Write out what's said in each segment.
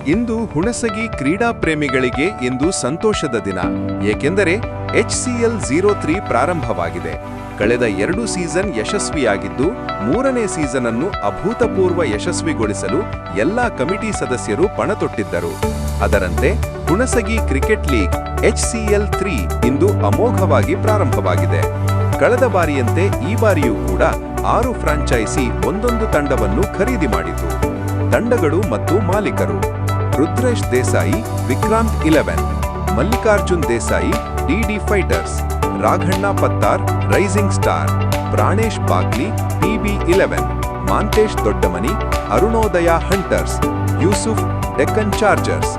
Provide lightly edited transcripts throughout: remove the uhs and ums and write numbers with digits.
ಇಂದು ಹುಣಸಗಿ ಕ್ರೀಡಾ ಪ್ರೇಮಿಗಳಿಗೆ ಇಂದು ಸಂತೋಷದ ದಿನ, ಏಕೆಂದರೆ HCL 03 ಪ್ರಾರಂಭವಾಗಿದೆ. ಕಳೆದ 2 ಸೀಸನ್ ಯಶಸ್ವಿಯಾಗಿದ್ದು, 3ನೇ ಸೀಸನ್ ಅನ್ನು ಅಭೂತಪೂರ್ವ ಯಶಸ್ವಿಗೊಳಿಸಲು ಎಲ್ಲಾ ಕಮಿಟಿ ಸದಸ್ಯರು ಪಣತೊಟ್ಟಿದ್ದರು. ಅದರಂತೆ ಹುಣಸಗಿ ಕ್ರಿಕೆಟ್ ಲೀಗ್ HCL 3 ಇಂದು ಅಮೋಘವಾಗಿ ಪ್ರಾರಂಭವಾಗಿದೆ. ಕಳೆದ ಬಾರಿಯಂತೆ ಈ ಬಾರಿಯೂ ಕೂಡ 6 ಫ್ರಾಂಚೈಸಿ ಒಂದೊಂದು ತಂಡವನ್ನು ಖರೀದಿ ಮಾಡಿತು. ತಂಡಗಳು ಮತ್ತು ಮಾಲೀಕರು: Rudresh Desai, Vikrant 11, Mallikarjun Desai, DD fighters, Raghanna Pattar, rising star, Pranesh Bagli, PB 11, Mantesh Doddamani, Arunodaya hunters, Yusuf, Deccan chargers.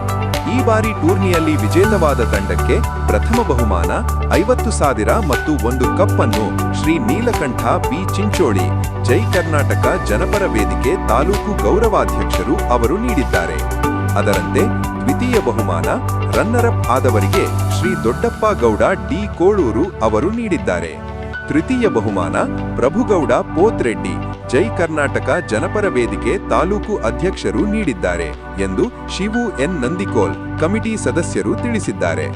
ಈ ಬಾರಿ ಟೂರ್ನಿಯಲ್ಲಿ ವಿಜೇತವಾದ ತಂಡಕ್ಕೆ ಪ್ರಥಮ ಬಹುಮಾನ 50,000 ಮತ್ತು 1 ಕಪ್ ಅನ್ನು ಶ್ರೀ ನೀಲಕಂಠ B ಚಿಂಚೋಳಿ, ಜೈ ಕರ್ನಾಟಕ ಜನಪರ ವೇದಿಕೆ ತಾಲೂಕು ಗೌರವಾಧ್ಯಕ್ಷರು ಅವರು ನೀಡಿದ್ದಾರೆ. ಅದರಂತೆ ದ್ವಿತೀಯ ಬಹುಮಾನ ರನ್ನರ್ ಅಪ್ ಆದವರಿಗೆ ಶ್ರೀ ದೊಡ್ಡಪ್ಪ ಗೌಡ D ಕೋಳೂರು ಅವರು ನೀಡಿದ್ದಾರೆ. ತೃತೀಯ ಬಹುಮಾನ ಪ್ರಭುಗೌಡ ಪೋತ್ರೆಡ್ಡಿ, ಜೈ ಕರ್ನಾಟಕ ಜನಪರ ವೇದಿಕೆ ತಾಲೂಕು ಅಧ್ಯಕ್ಷರು ನೀಡಿದ್ದಾರೆ ಎಂದು ಶಿವು N ನಂದಿಕೋಲ್ ಕಮಿಟಿ ಸದಸ್ಯರು ತಿಳಿಸಿದ್ದಾರೆ.